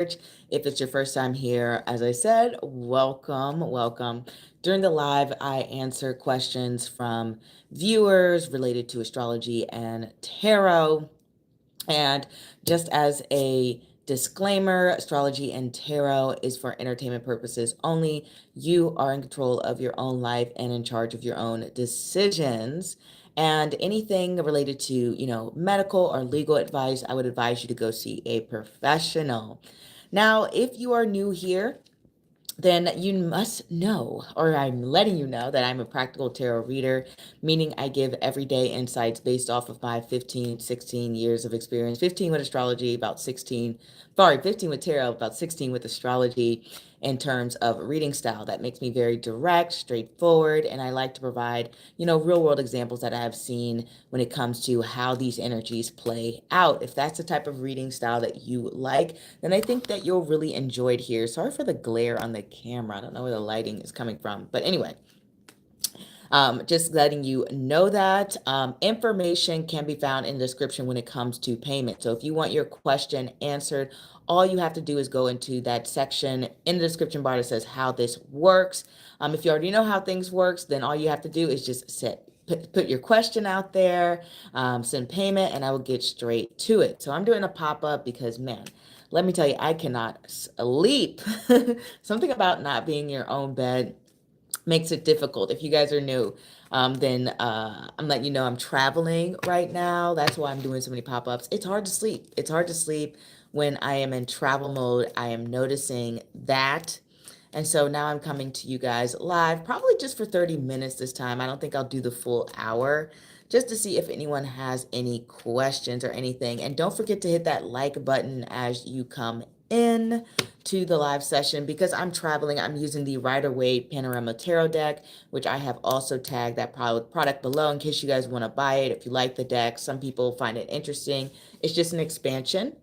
If it's your first time here, as I said, welcome, welcome. During the live, I answer questions from viewers related to astrology and tarot. And just as a disclaimer, astrology and tarot is for entertainment purposes only. You are in control of your own life and in charge of your own decisions. And anything related to, medical or legal advice, I would advise you to go see a professional. Now, if you are new here, then you must know, or I'm letting you know, that I'm a practical tarot reader, meaning I give everyday insights based off of my 15, 16 years of experience, 15 with astrology, about 16, sorry, 15 with tarot, about 16 with astrology in terms of reading style. That makes me very direct, straightforward, and I like to provide, real world examples that I have seen when it comes to how these energies play out. If that's the type of reading style that you like, then I think that you'll really enjoy it here. Sorry for the glare on the camera. I don't know where the lighting is coming from. But anyway, just letting you know that information can be found in the description when it comes to payment. So if you want your question answered, all you have to do is go into that section in the description bar that says how this works. If you already know how things works, then all you have to do is just put your question out there, send payment, and I will get straight to it. So I'm doing a pop-up because, man, let me tell you, I cannot sleep. Something about not being in your own bed makes it difficult. If you guys are new, then I'm letting you know I'm traveling right now. That's why I'm doing so many pop-ups. It's hard to sleep. It's hard to sleep when I am in travel mode. I am noticing that. And so now I'm coming to you guys live, probably just for 30 minutes this time. I don't think I'll do the full hour, just to see if anyone has any questions or anything. And don't forget to hit that like button as you come in to the live session. Because I'm traveling, I'm using the Rider-Waite Panorama Tarot deck, which I have also tagged that product below in case you guys want to buy it. If you like the deck, some people find it interesting. It's just an expansion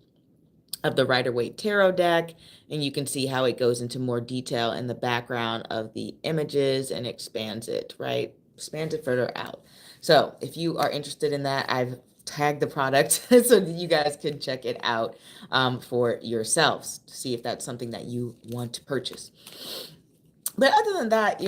of the Rider-Waite Tarot deck, and you can see how it goes into more detail in the background of the images and expands it, right? Expands it further out. So if you are interested in that, I've tagged the product so that you guys can check it out for yourselves to see if that's something that you want to purchase. But other than that,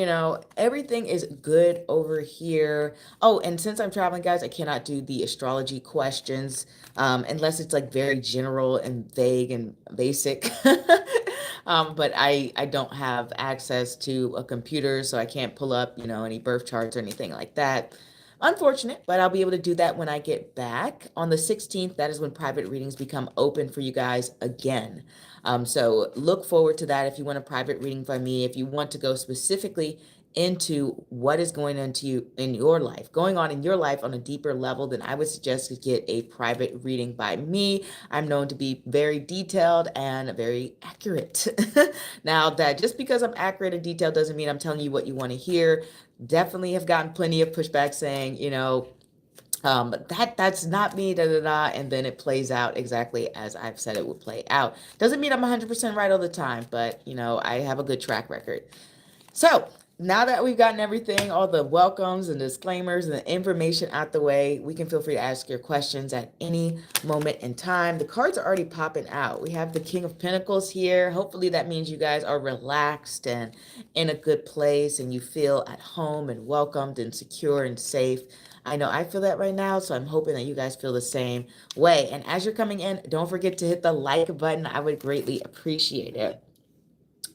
everything is good over here. Oh, and since I'm traveling, guys, I cannot do the astrology questions unless it's like very general and vague and basic. But I don't have access to a computer, so I can't pull up, any birth charts or anything like that. Unfortunate, but I'll be able to do that when I get back. On the 16th, that is when private readings become open for you guys again. So look forward to that if you want a private reading by me, if you want to go specifically into what is going on in your life, going on in your life on a deeper level, then I would suggest to get a private reading by me. I'm known to be very detailed and very accurate. Now, that just because I'm accurate and detailed doesn't mean I'm telling you what you want to hear. Definitely have gotten plenty of pushback saying, that's not me, da da da, and then it plays out exactly as I've said it would play out. Doesn't mean I'm 100% right all the time, but I have a good track record. So now that we've gotten everything, all the welcomes and disclaimers and the information out the way, we can feel free to ask your questions at any moment in time. The cards are already popping out. We have the King of Pentacles here. Hopefully that means you guys are relaxed and in a good place and you feel at home and welcomed and secure and safe. I know I feel that right now, so I'm hoping that you guys feel the same way. And as you're coming in, don't forget to hit the like button. I would greatly appreciate it.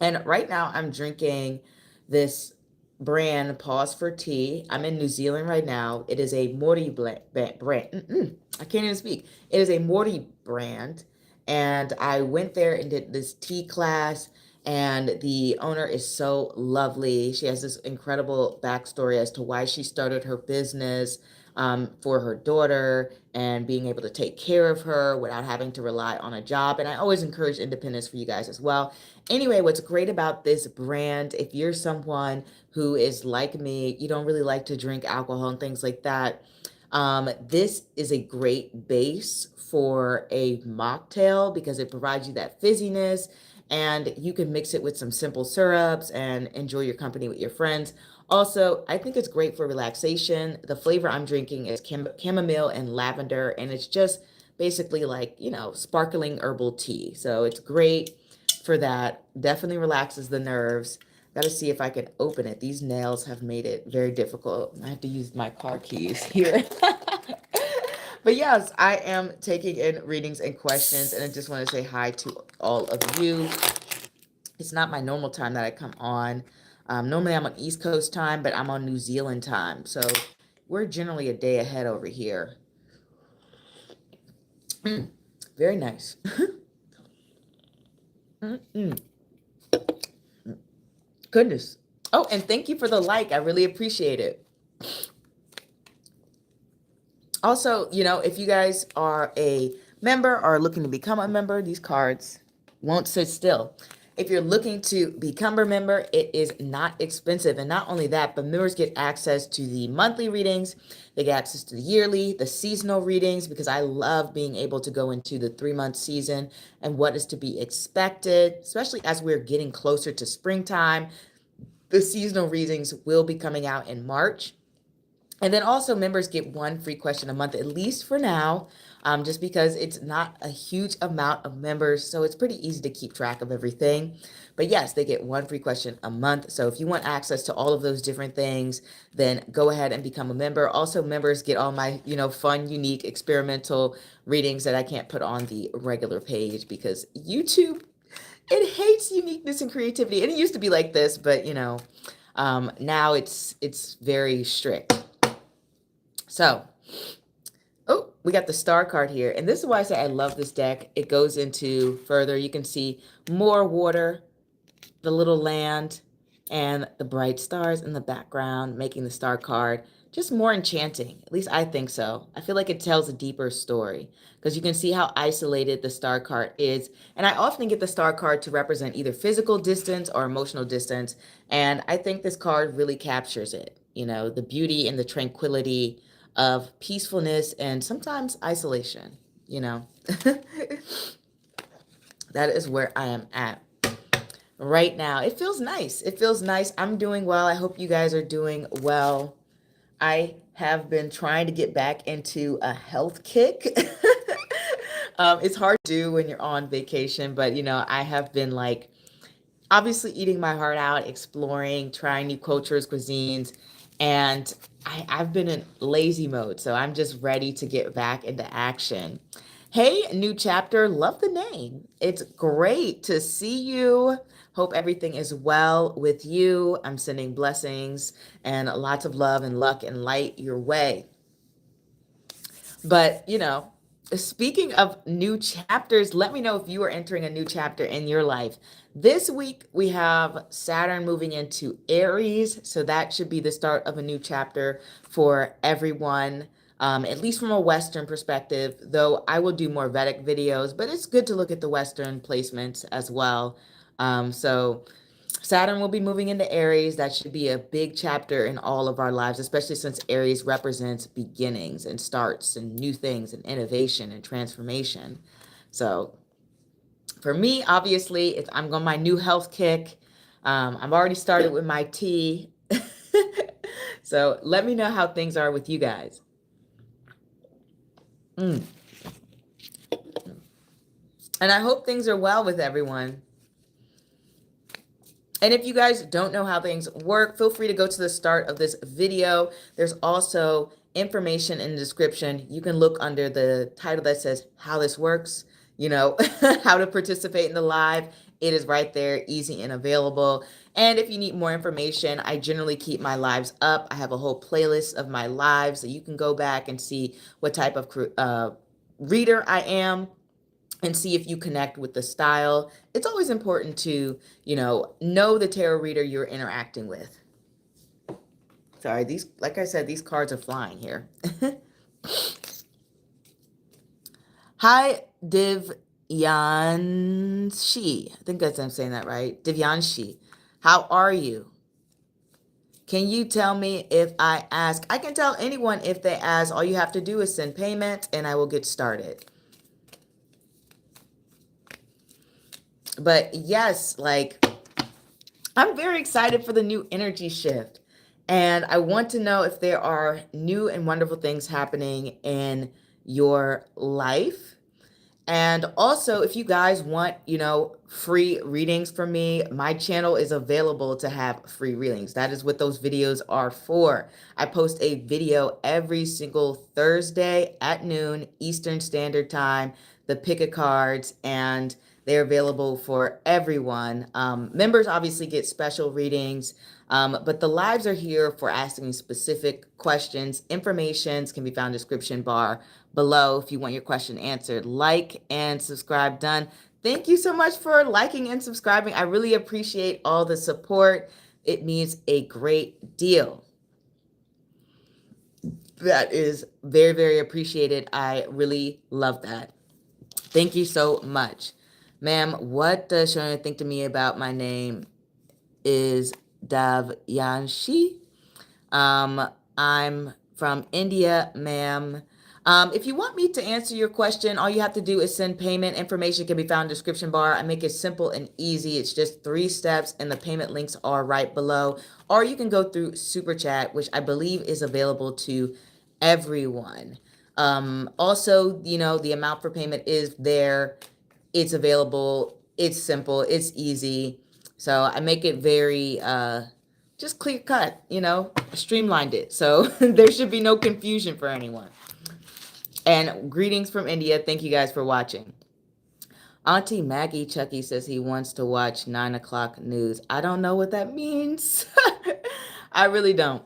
And right now I'm drinking this brand, Pause for Tea. I'm in New Zealand right now. It is a Morty brand. I can't even speak. It is a Morty brand. And I went there and did this tea class. And the owner is so lovely. She has this incredible backstory as to why she started her business for her daughter and being able to take care of her without having to rely on a job. And I always encourage independence for you guys as well. Anyway, what's great about this brand, if you're someone who is like me, you don't really like to drink alcohol and things like that, this is a great base for a mocktail because it provides you that fizziness and you can mix it with some simple syrups and enjoy your company with your friends. Also, I think it's great for relaxation. The flavor I'm drinking is chamomile and lavender, and it's just basically like, sparkling herbal tea. So it's great. for that. Definitely relaxes the nerves. Got to see if I can open it. These nails have made it very difficult. I have to use my car keys here. But yes, I am taking in readings and questions, and I just want to say hi to all of you. It's not my normal time that I come on. Normally I'm on East Coast time, but I'm on New Zealand time. So we're generally a day ahead over here. Very nice. Goodness. Oh, and thank you for the like. I really appreciate it. Also, if you guys are a member or looking to become a member, these cards won't sit still. If you're looking to become a member, it is not expensive. And not only that, but members get access to the monthly readings. They get access to the yearly, the seasonal readings, because I love being able to go into the 3-month season and what is to be expected, especially as we're getting closer to springtime. The seasonal readings will be coming out in March. And then also members get one free question a month, at least for now, just because it's not a huge amount of members. So it's pretty easy to keep track of everything. But yes, they get one free question a month. So if you want access to all of those different things, then go ahead and become a member. Also, members get all my, fun, unique, experimental readings that I can't put on the regular page because YouTube, it hates uniqueness and creativity. And it used to be like this, but now it's very strict. So, we got the star card here. And this is why I say I love this deck. It goes into further. You can see more water, the little land, and the bright stars in the background, making the star card just more enchanting. At least I think so. I feel like it tells a deeper story because you can see how isolated the star card is. And I often get the star card to represent either physical distance or emotional distance. And I think this card really captures it. The beauty and the tranquility of peacefulness and sometimes isolation, That is where I am at right now. It feels nice. It feels nice. I'm doing well. I hope you guys are doing well. I have been trying to get back into a health kick. It's hard to do when you're on vacation, but I have been obviously eating my heart out, exploring, trying new cultures, cuisines, and I've been in lazy mode, so I'm just ready to get back into action. Hey, new chapter. Love the name. It's great to see you. Hope everything is well with you. I'm sending blessings and lots of love and luck and light your way. But, speaking of new chapters, let me know if you are entering a new chapter in your life. This week, we have Saturn moving into Aries. So that should be the start of a new chapter for everyone, at least from a Western perspective, though I will do more Vedic videos, but it's good to look at the Western placements as well. So Saturn will be moving into Aries. That should be a big chapter in all of our lives, especially since Aries represents beginnings and starts and new things and innovation and transformation. So for me, obviously, I'm on my new health kick. I've already started with my tea. So let me know how things are with you guys. And I hope things are well with everyone. And if you guys don't know how things work, feel free to go to the start of this video. There's also information in the description. You can look under the title that says how this works, how to participate in the live. It is right there, easy and available. And if you need more information, I generally keep my lives up. I have a whole playlist of my lives that you can go back and see what type of reader I am and see if you connect with the style. It's always important to, know the tarot reader you're interacting with. Sorry, like I said, these cards are flying here. Hi, Divyanshi. I think I'm saying that right. Divyanshi, how are you? Can you tell me if I ask? I can tell anyone if they ask. All you have to do is send payment and I will get started. But yes, I'm very excited for the new energy shift. And I want to know if there are new and wonderful things happening in your life. And also, if you guys want, free readings from me, my channel is available to have free readings. That is what those videos are for. I post a video every single Thursday at noon Eastern Standard Time, the pick a cards, and they're available for everyone. Members obviously get special readings, but the lives are here for asking specific questions. Informations can be found in the description bar below if you want your question answered. Like and subscribe done. Thank you so much for liking and subscribing. I really appreciate all the support. It means a great deal. That is very, very appreciated. I really love that. Thank you so much. Ma'am, what does Shona think to me about my name is Davyanshi? I'm from India, ma'am. If you want me to answer your question, all you have to do is send payment. Information can be found in the description bar. I make it simple and easy. It's just 3 steps, and the payment links are right below. Or you can go through Super Chat, which I believe is available to everyone. Also, the amount for payment is there. It's available. It's simple. It's easy. So I make it very just clear cut, streamlined it. So there should be no confusion for anyone. And greetings from India. Thank you guys for watching. Auntie Maggie Chucky says he wants to watch 9 o'clock news. I don't know what that means. I really don't.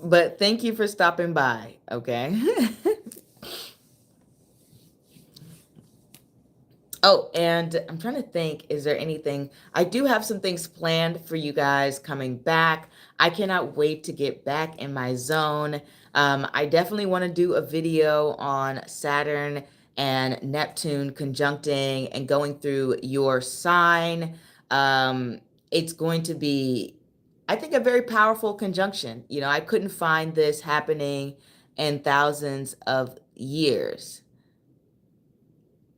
But thank you for stopping by, okay? Oh, and I'm trying to think, is there anything? I do have some things planned for you guys coming back. I cannot wait to get back in my zone. I definitely want to do a video on Saturn and Neptune conjuncting and going through your sign. It's going to be, I think, a very powerful conjunction. I couldn't find this happening in thousands of years.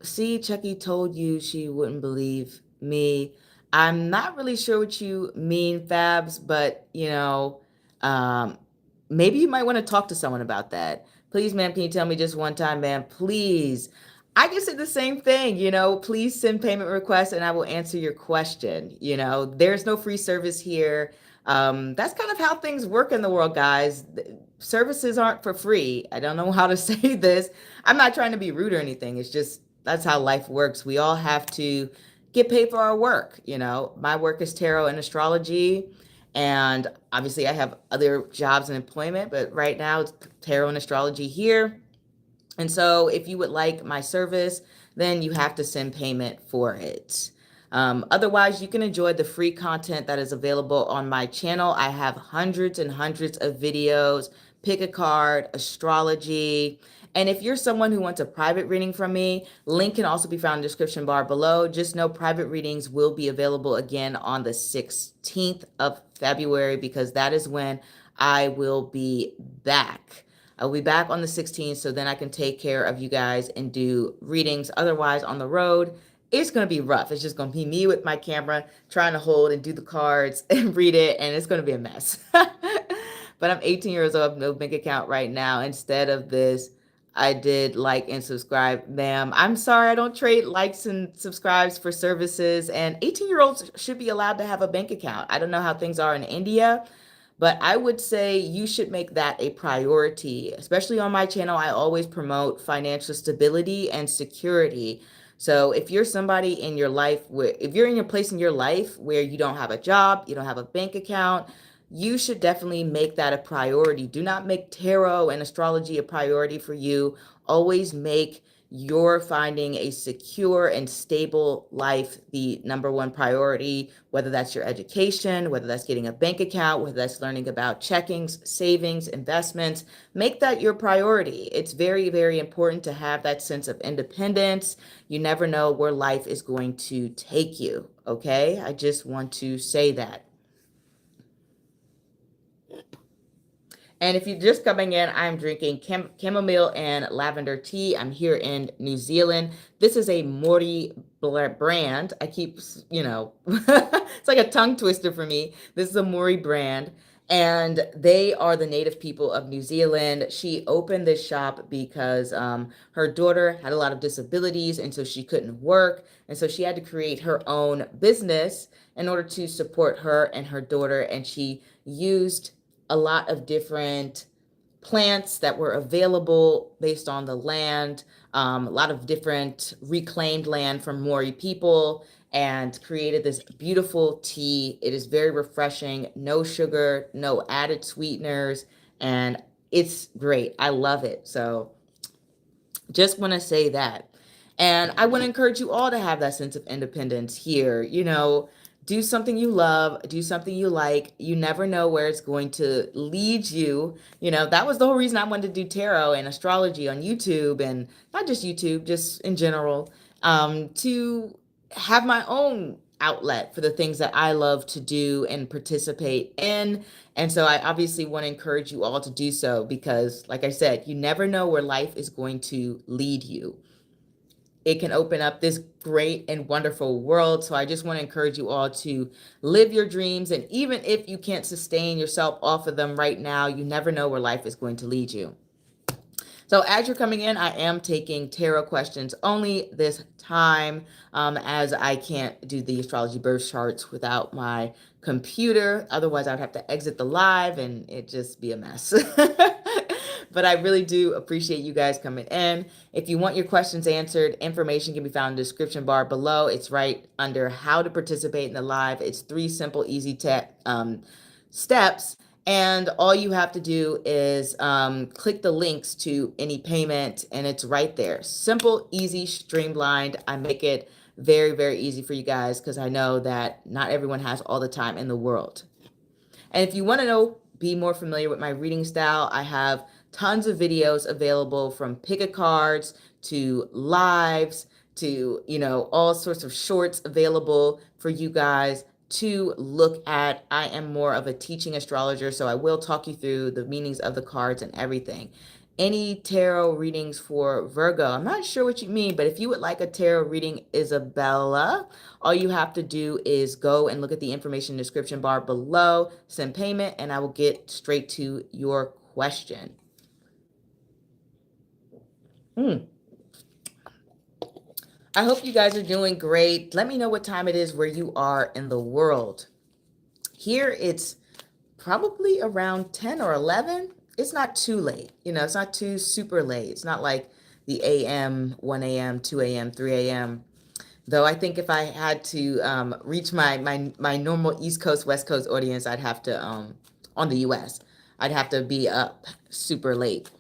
See, Chucky told you she wouldn't believe me. I'm not really sure what you mean, Fabs, but maybe you might want to talk to someone about that. Please, ma'am, can you tell me just one time, ma'am? Please. I can say the same thing, please send payment requests and I will answer your question. There's no free service here. That's kind of how things work in the world, guys. Services aren't for free. I don't know how to say this. I'm not trying to be rude or anything. It's just that's how life works. We all have to get paid for our work. My work is tarot and astrology. And obviously I have other jobs and employment, but right now it's tarot and astrology here. And so if you would like my service, then you have to send payment for it. Otherwise, you can enjoy the free content that is available on my channel. I have hundreds and hundreds of videos, pick a card, astrology. And if you're someone who wants a private reading from me, link can also be found in the description bar below. Just know private readings will be available again on the 16th of February because that is when I will be back. I'll be back on the 16th, so then I can take care of you guys and do readings. Otherwise, on the road, it's going to be rough. It's just going to be me with my camera trying to hold and do the cards and read it, and it's going to be a mess. But I'm 18 years old, no bank account right now. Instead of this, I did like and subscribe. Ma'am, I'm sorry, I don't trade likes and subscribes for services, and 18-year-olds should be allowed to have a bank account. I don't know how things are in India, but I would say you should make that a priority. Especially on my channel, I always promote financial stability and security. So if you're somebody in your life if you're in your place in your life where you don't have a job, you don't have a bank account, you should definitely make that a priority. Do not make tarot and astrology a priority for you. Always make your finding a secure and stable life the number one priority, whether that's your education, whether that's getting a bank account, whether that's learning about checkings, savings, investments. Make that your priority. It's very, very important to have that sense of independence. You never know where life is going to take you, okay? I just want to say that. And if you're just coming in, I'm drinking chamomile and lavender tea. I'm here in New Zealand. This is a Morty brand. I keep, it's like a tongue twister for me. This is a Morty brand. and they are the native people of New Zealand. She opened this shop because her daughter had a lot of disabilities, and so she couldn't work. And so she had to create her own business in order to support her and her daughter. And she used a lot of different plants that were available based on the land, a lot of different reclaimed land from Maori people, and created this beautiful tea. It is very refreshing, no sugar, no added sweeteners, and it's great. I love it. So just want to say that. And I want to encourage you all to have that sense of independence here. Do something you love, do something you like. You never know where it's going to lead you. That was the whole reason I wanted to do tarot and astrology on YouTube, and not just YouTube, just in general, to have my own outlet for the things that I love to do and participate in. And so I obviously want to encourage you all to do so because, like I said, you never know where life is going to lead you. It can open up this great and wonderful world. So I just want to encourage you all to live your dreams. And even if you can't sustain yourself off of them right now, you never know where life is going to lead you. So as you're coming in, I am taking tarot questions only this time, as I can't do the astrology birth charts without my computer. Otherwise, I'd have to exit the live and it'd just be a mess. But I really do appreciate you guys coming in. If you want your questions answered, information can be found in the description bar below. It's right under how to participate in the live. It's 3 simple, easy steps. And all you have to do is click the links to any payment, and it's right there. Simple, easy, streamlined. I make it very, very easy for you guys because I know that not everyone has all the time in the world. And if you want to be more familiar with my reading style, I have tons of videos available, from pick-a-cards to lives to, all sorts of shorts available for you guys to look at. I am more of a teaching astrologer, so I will talk you through the meanings of the cards and everything. Any tarot readings for Virgo? I'm not sure what you mean, but if you would like a tarot reading, Isabella, all you have to do is go and look at the information description bar below, send payment, and I will get straight to your question. I hope you guys are doing great. Let me know what time it is where you are in the world. Here it's probably around 10 or 11. It's not too late. It's not too super late. It's not like the AM, 1 a.m., 2 a.m., 3 a.m. Though I think if I had to reach my normal East Coast, West Coast audience, I'd have to, on the US, I'd have to be up super late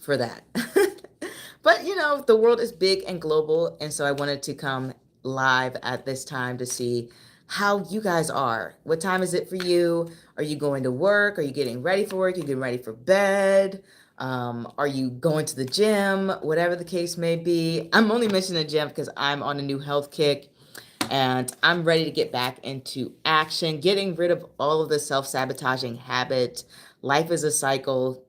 for that. But, the world is big and global, and so I wanted to come live at this time to see how you guys are. What time is it for you? Are you going to work? Are you getting ready for work? Are you getting ready for bed? Are you going to the gym? Whatever the case may be. I'm only mentioning the gym because I'm on a new health kick, and I'm ready to get back into action, getting rid of all of the self-sabotaging habits. Life is a cycle,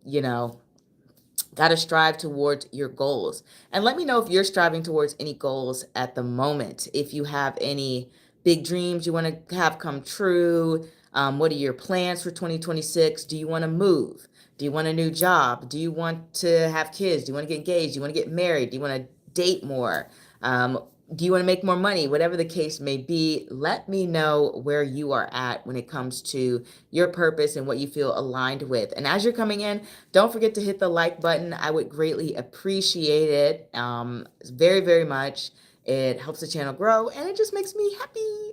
Got to strive towards your goals. And let me know if you're striving towards any goals at the moment. If you have any big dreams you want to have come true, what are your plans for 2026? Do you want to move? Do you want a new job? Do you want to have kids? Do you want to get engaged? Do you want to get married? Do you want to date more? Do you want to make more money? Whatever the case may be, let me know where you are at when it comes to your purpose and what you feel aligned with. And as you're coming in, don't forget to hit the like button. I would greatly appreciate it very, very much. It helps the channel grow, and it just makes me happy.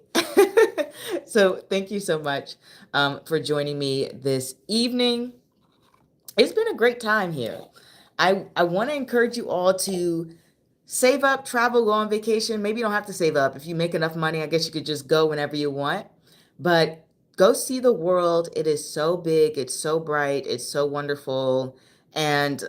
So thank you so much for joining me this evening. It's been a great time here. I want to encourage you all to save up, travel, go on vacation. Maybe you don't have to save up. If you make enough money, I guess you could just go whenever you want. But go see the world. It is so big. It's so bright. It's so wonderful. And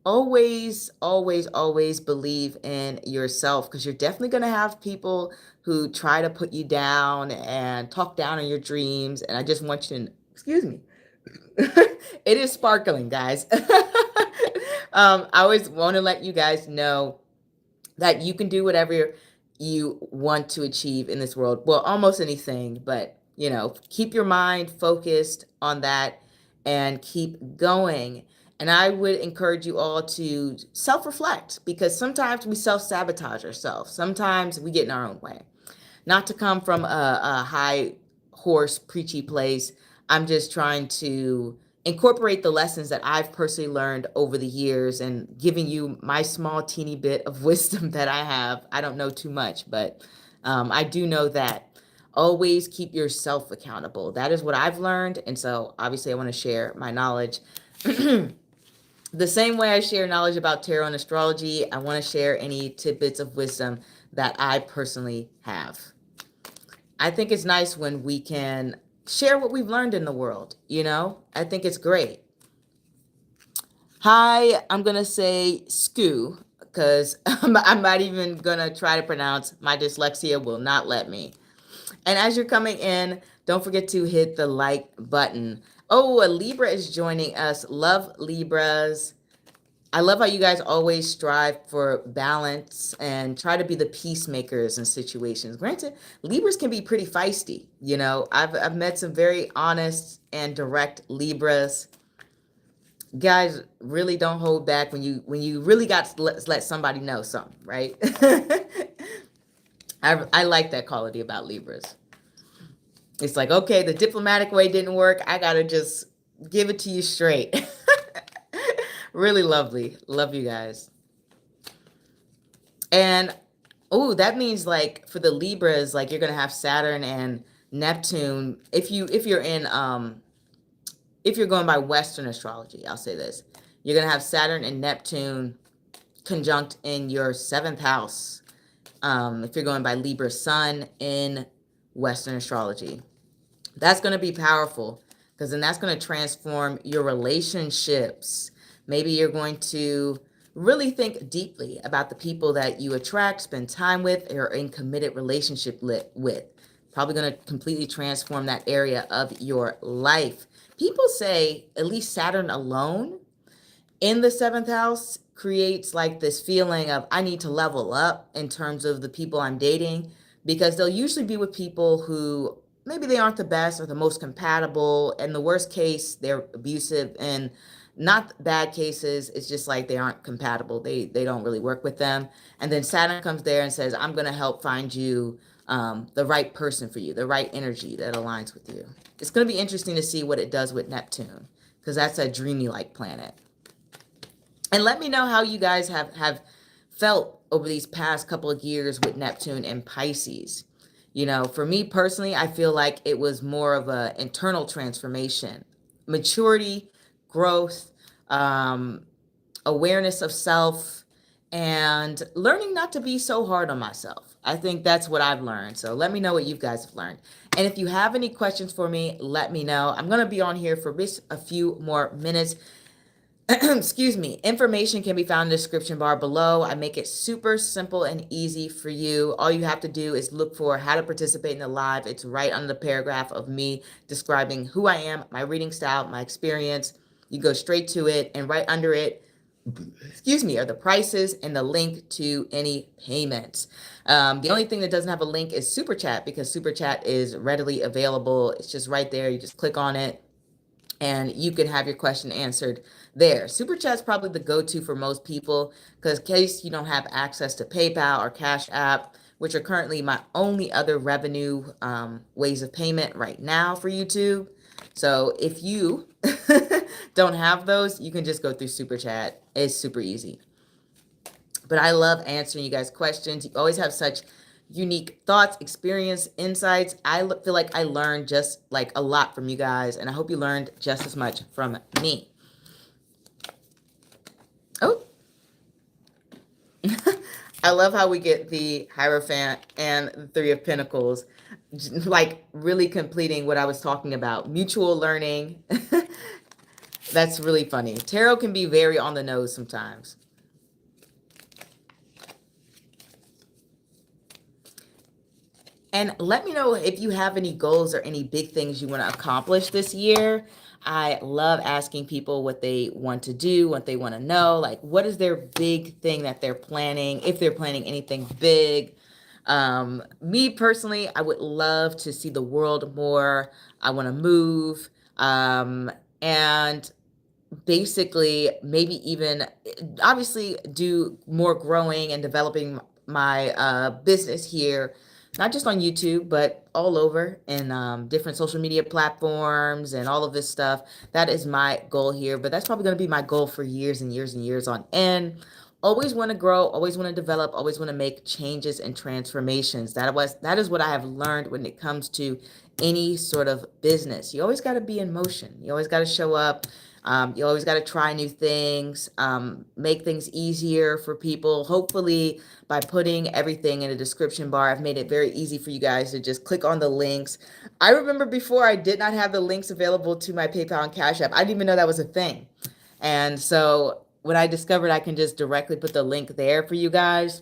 always, always, always believe in yourself, because you're definitely going to have people who try to put you down and talk down on your dreams. And I just want you to, excuse me. It is sparkling, guys. I always want to let you guys know that you can do whatever you want to achieve in this world. Well, almost anything, but You know, keep your mind focused on that and keep going. And I would encourage you all to self-reflect, because sometimes we self-sabotage ourselves. Sometimes we get in our own way. Not to come from a high horse preachy place. I'm just trying to incorporate the lessons that I've personally learned over the years and giving you my small teeny bit of wisdom that I have. I don't know too much, but I do know that always keep yourself accountable. That is what I've learned. And so obviously I want to share my knowledge. The same way I share knowledge about tarot and astrology, I want to share any tidbits of wisdom that I personally have. I think it's nice when we can share what we've learned in the world, you know? I think it's great. Hi, I'm going to say Skoo, because I'm not even going to try to pronounce. My dyslexia will not let me. And as you're coming in, don't forget to hit the like button. Oh, a Libra is joining us. Love Libras. I love how you guys always strive for balance and try to be the peacemakers in situations. Granted, Libras can be pretty feisty. You know, I've met some very honest and direct Libras. Guys, really don't hold back when you really got to let somebody know something, right? I like that quality about Libras. It's like, okay, the diplomatic way didn't work. I gotta just give it to you straight. Really lovely. Love you guys. And oh, that means like for the Libras, like you're gonna have Saturn and Neptune. If you're in if you're going by Western astrology, I'll say this. You're gonna have Saturn and Neptune conjunct in your 7th house. If you're going by Libra Sun in Western astrology. That's going to be powerful, because then that's going to transform your relationships. Maybe you're going to really think deeply about the people that you attract, spend time with, or in committed relationship with. Probably going to completely transform that area of your life. People say at least Saturn alone in the 7th house creates like this feeling of I need to level up in terms of the people I'm dating, because they'll usually be with people who maybe they aren't the best or the most compatible. In the worst case, they're abusive, and not bad cases. It's just like they aren't compatible. They don't really work with them. And then Saturn comes there and says, I'm going to help find you the right person for you, the right energy that aligns with you. It's going to be interesting to see what it does with Neptune, because that's a dreamy like planet. And let me know how you guys have felt over these past couple of years with Neptune and Pisces. You know, for me personally, I feel like it was more of an internal transformation, maturity, growth, awareness of self, and learning not to be so hard on myself. I think that's what I've learned. So let me know what you guys have learned. And if you have any questions for me, let me know. I'm going to be on here for just a few more minutes. Excuse me. Information can be found in the description bar below. I make it super simple and easy for you. All you have to do is look for how to participate in the live. It's right under the paragraph of me describing who I am, my reading style, my experience. You go straight to it, and right under it, excuse me, are the prices and the link to any payments. The only thing that doesn't have a link is Super Chat, because Super Chat is readily available. It's just right there. You just click on it, and you can have your question answered there. Super Chat's probably the go-to for most people, because in case you don't have access to PayPal or Cash App, which are currently my only other revenue ways of payment right now for YouTube. So if you don't have those, you can just go through Super Chat. It's super easy. But I love answering you guys' questions. You always have such unique thoughts, experience, insights. I feel like I learned just like a lot from you guys, and I hope you learned just as much from me. Oh, I love how we get the Hierophant and the Three of Pentacles, like really completing what I was talking about, mutual learning. That's really funny. Tarot can be very on the nose sometimes. And let me know if you have any goals or any big things you want to accomplish this year. I love asking people what they want to do, what they want to know, like what is their big thing that they're planning, if they're planning anything big. Me personally, I would love to see the world more. I want to move. And basically maybe even obviously do more growing and developing my business here, not just on YouTube, but all over in different social media platforms and all of this stuff. That is my goal here, but that's probably going to be my goal for years and years and years on end. Always want to grow, always want to develop, always want to make changes and transformations. That is what I have learned when it comes to any sort of business. You always got to be in motion. You always got to show up. You always got to try new things, make things easier for people. Hopefully, by putting everything in a description bar, I've made it very easy for you guys to just click on the links. I remember before I did not have the links available to my PayPal and Cash App. I didn't even know that was a thing. And so when I discovered I can just directly put the link there for you guys,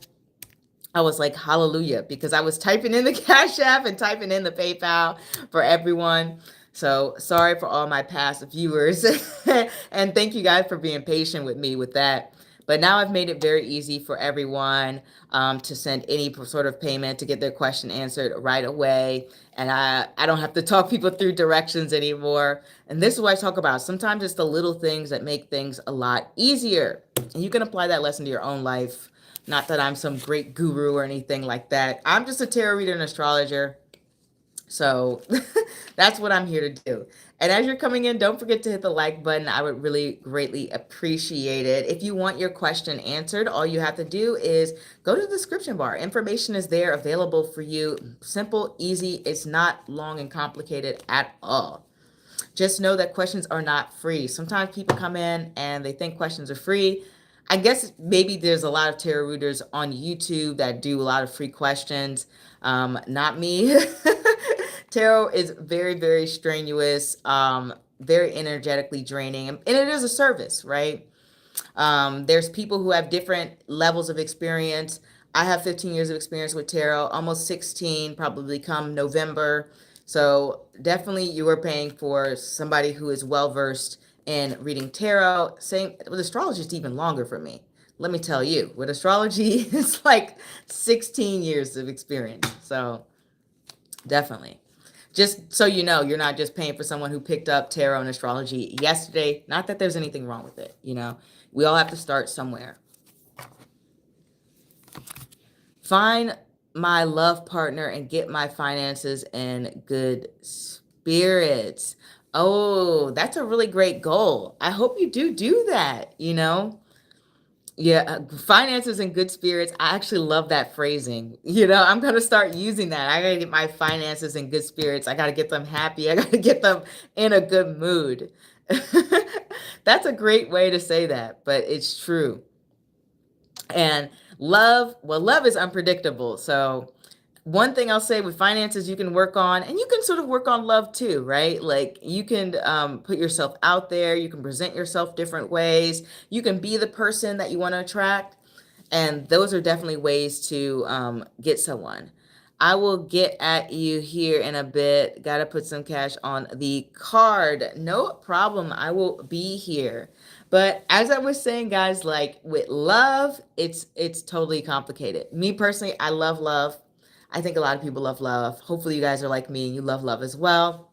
I was like, hallelujah, because I was typing in the Cash App and typing in the PayPal for everyone. So sorry for all my past viewers. And thank you guys for being patient with me with that. But now I've made it very easy for everyone to send any sort of payment to get their question answered right away. And I don't have to talk people through directions anymore. And this is what I talk about. Sometimes it's the little things that make things a lot easier. And you can apply that lesson to your own life. Not that I'm some great guru or anything like that. I'm just a tarot reader and astrologer. So that's what I'm here to do. And as you're coming in, don't forget to hit the like button. I would really greatly appreciate it. If you want your question answered, all you have to do is go to the description bar. Information is there available for you. Simple, easy. It's not long and complicated at all. Just know that questions are not free. Sometimes people come in and they think questions are free. I guess maybe there's a lot of tarot readers on YouTube that do a lot of free questions. Not me. Tarot is very, very strenuous, very energetically draining, and it is a service, right? There's people who have different levels of experience. I have 15 years of experience with tarot, almost 16, probably come November. So definitely you are paying for somebody who is well-versed in reading tarot. Same with astrology, it's even longer for me. Let me tell you, with astrology, it's like 16 years of experience. So definitely. Just so you know, you're not just paying for someone who picked up tarot and astrology yesterday. Not that there's anything wrong with it, you know. We all have to start somewhere. Find my love partner and get my finances in good spirits. Oh, that's a really great goal. I hope you do that, you know. Yeah, finances and good spirits. I actually love that phrasing. You know, I'm going to start using that. I got to get my finances in good spirits. I got to get them happy. I got to get them in a good mood. That's a great way to say that, but it's true. And love, well, love is unpredictable. So one thing I'll say with finances, you can work on, and you can sort of work on love too, right? Like you can put yourself out there, you can present yourself different ways, you can be the person that you want to attract. And those are definitely ways to get someone. I will get at you here in a bit. Got to put some cash on the card. No problem. I will be here. But as I was saying, guys, like with love, it's totally complicated. Me personally, I love love. I think a lot of people love love. Hopefully you guys are like me and you love love as well.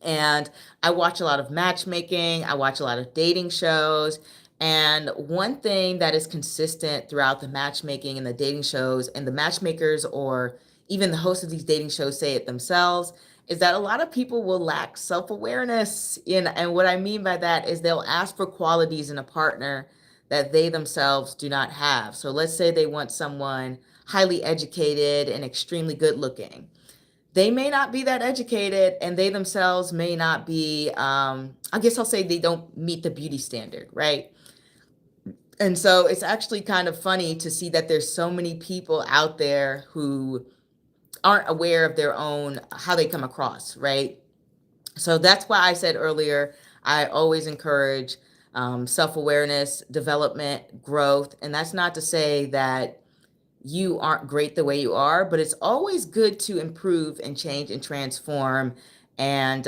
And I watch a lot of matchmaking. I watch a lot of dating shows. And one thing that is consistent throughout the matchmaking and the dating shows, and the matchmakers or even the hosts of these dating shows say it themselves, is that a lot of people will lack self-awareness. And what I mean by that is they'll ask for qualities in a partner that they themselves do not have. So let's say they want someone highly educated and extremely good looking. They may not be that educated, and they themselves may not be, I guess I'll say they don't meet the beauty standard, right? And so it's actually kind of funny to see that there's so many people out there who aren't aware of their own, how they come across, right? So that's why I said earlier, I always encourage self-awareness, development, growth. And that's not to say that you aren't great the way you are, but it's always good to improve and change and transform and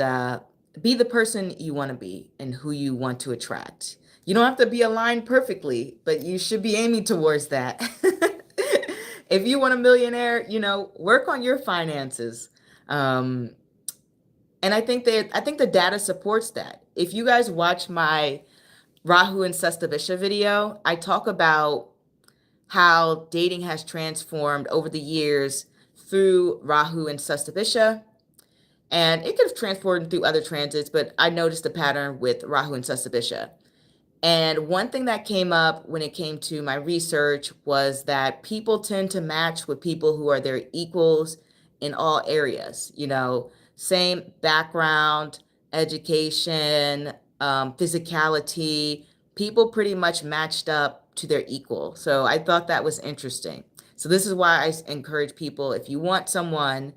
be the person you want to be and who you want to attract. You don't have to be aligned perfectly, but you should be aiming towards that. If you want a millionaire, work on your finances. Um, and I think the data supports that. If you guys watch my Rahu and Sestavisha video, I talk about how dating has transformed over the years through Rahu and Sestavisha. And it could have transformed through other transits, but I noticed a pattern with Rahu and Sestavisha. And one thing that came up when it came to my research was that people tend to match with people who are their equals in all areas, same background, education, physicality. People pretty much matched up to their equal. So I thought that was interesting. So this is why I encourage people, if you want someone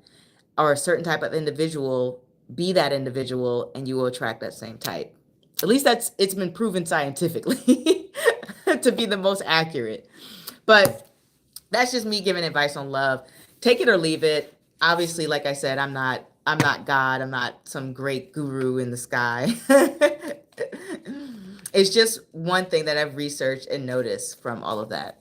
or a certain type of individual, be that individual and you will attract that same type. At least it's been proven scientifically to be the most accurate. But that's just me giving advice on love. Take it or leave it. Obviously, like I said, I'm not God. I'm not some great guru in the sky. It's just one thing that I've researched and noticed from all of that.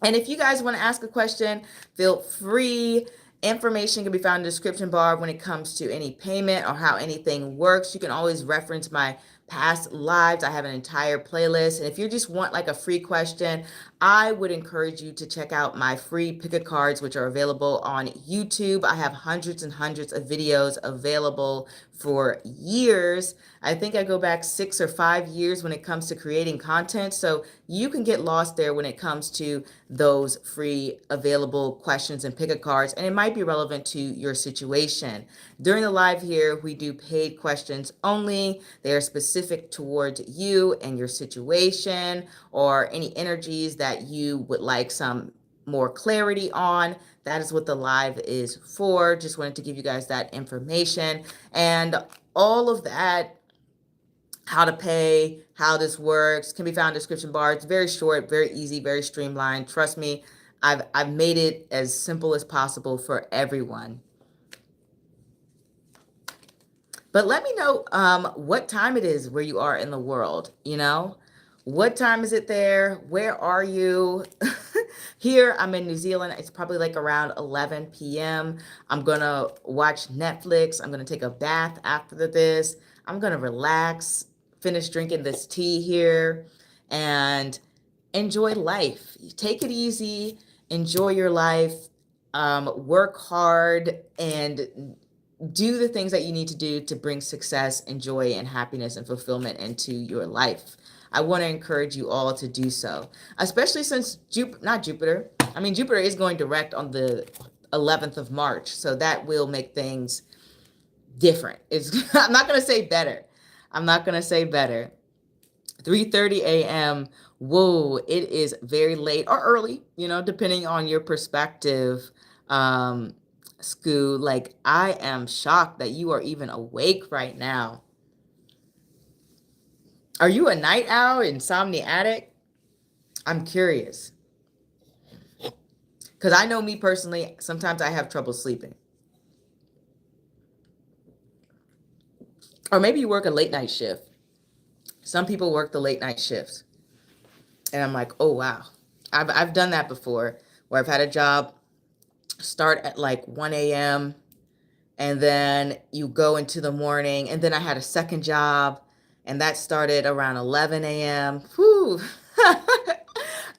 And if you guys want to ask a question, feel free. Information can be found in the description bar when it comes to any payment or how anything works. You can always reference my past lives. I have an entire playlist. And if you just want like a free question, I would encourage you to check out my free pick a cards, which are available on YouTube. I have hundreds and hundreds of videos available for years. I think I go back 6 or 5 years when it comes to creating content. So you can get lost there when it comes to those free available questions and pick a cards, and it might be relevant to your situation. During the live here, we do paid questions only. They are specific towards you and your situation or any energies that you would like some more clarity on. That is what the live is for. Just wanted to give you guys that information. And all of that, how to pay, how this works, can be found in the description bar. It's very short, very easy, very streamlined. Trust me, I've made it as simple as possible for everyone. But let me know what time it is where you are in the world, What time is it there? Where are you? Here, I'm in New Zealand. It's probably like around 11 p.m. I'm going to watch Netflix. I'm going to take a bath after this. I'm going to relax, finish drinking this tea here, and enjoy life. Take it easy. Enjoy your life. Work hard and do the things that you need to do to bring success and joy and happiness and fulfillment into your life. I want to encourage you all to do so, especially since Jupiter is going direct on the 11th of March. So that will make things different. I'm not going to say better. 3:30 a.m. Whoa, it is very late or early, depending on your perspective. Scoo, like I am shocked that you are even awake right now. Are you a night owl, insomniatic? I'm curious. Because I know me personally, sometimes I have trouble sleeping. Or maybe you work a late night shift. Some people work the late night shifts. And I'm like, oh, wow. I've done that before where I've had a job start at like 1 a.m. and then you go into the morning. And then I had a second job and that started around 11 a.m. Whew.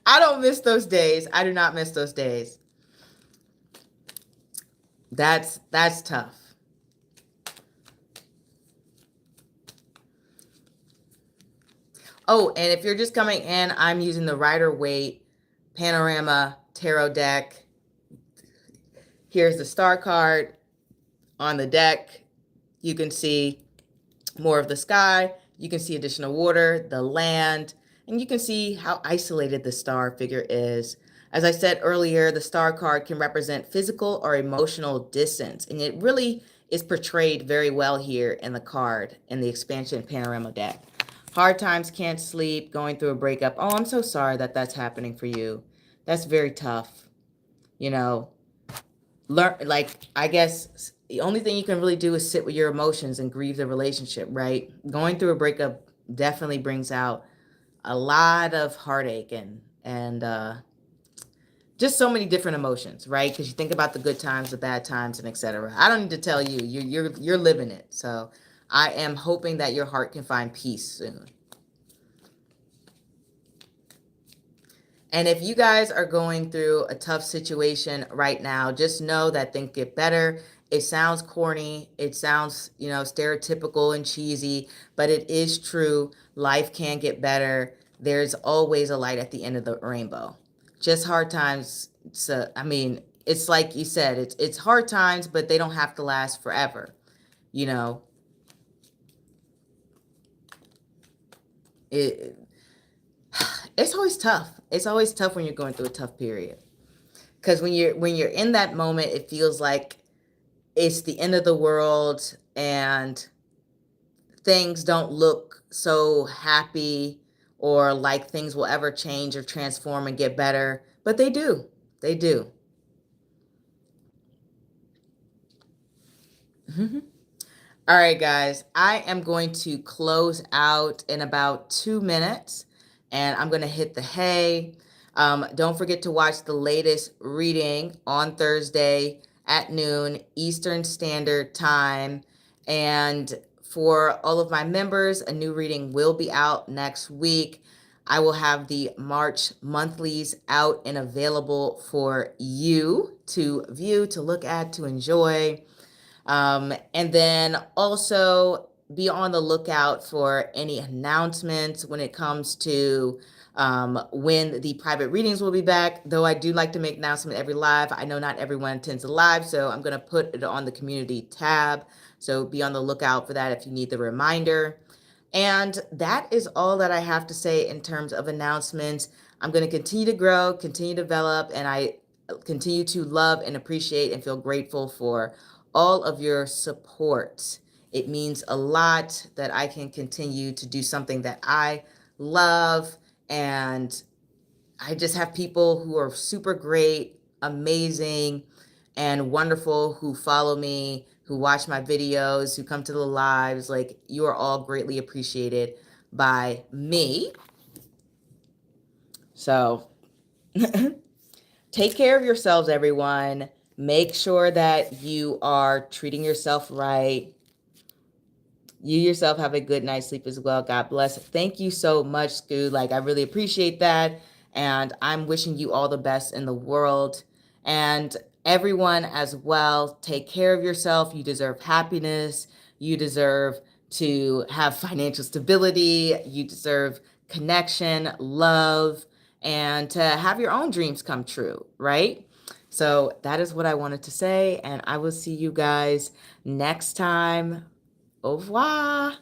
I don't miss those days. I do not miss those days. That's tough. Oh, and if you're just coming in, I'm using the Rider-Waite Panorama Tarot deck. Here's the star card. On the deck, you can see more of the sky. You can see additional water, the land, and you can see how isolated the star figure is. As I said earlier, the star card can represent physical or emotional distance, and it really is portrayed very well here in the card in the expansion panorama deck. Hard times, can't sleep, going through a breakup. Oh, I'm so sorry that that's happening for you. That's very tough. Learn, like, I guess the only thing you can really do is sit with your emotions and grieve the relationship, right? Going through a breakup definitely brings out a lot of heartache and just so many different emotions, right? Because you think about the good times, the bad times, and etc. I don't need to tell you. You're living it. So I am hoping that your heart can find peace soon. And if you guys are going through a tough situation right now, just know that things get better. It sounds corny. It sounds, stereotypical and cheesy, but it is true. Life can get better. There's always a light at the end of the rainbow. Just hard times. So, I mean, it's like you said, it's hard times, but they don't have to last forever. You know, it, it's always tough. It's always tough when you're going through a tough period. Because when you're in that moment, it feels like it's the end of the world and things don't look so happy or like things will ever change or transform and get better, but they do. They do. All right, guys, I am going to close out in about 2 minutes and I'm going to hit the hay. Don't forget to watch the latest reading on Thursday at noon Eastern Standard Time. And for all of my members, a new reading will be out next week. I will have the March monthlies out and available for you to view, to look at, to enjoy. And then also be on the lookout for any announcements when it comes to when the private readings will be back. Though I do like to make announcement every live. I know not everyone attends the live, so I'm going to put it on the community tab. So be on the lookout for that if you need the reminder. And that is all that I have to say in terms of announcements. I'm going to continue to grow, continue to develop, and I continue to love and appreciate and feel grateful for all of your support. It means a lot that I can continue to do something that I love. And I just have people who are super great, amazing, and wonderful who follow me, who watch my videos, who come to the lives. Like, you are all greatly appreciated by me. So take care of yourselves, everyone. Make sure that you are treating yourself right. You yourself have a good night's sleep as well. God bless. Thank you so much, Scoot. Like, I really appreciate that. And I'm wishing you all the best in the world. And everyone as well, take care of yourself. You deserve happiness. You deserve to have financial stability. You deserve connection, love, and to have your own dreams come true, right? So that is what I wanted to say. And I will see you guys next time. Au revoir.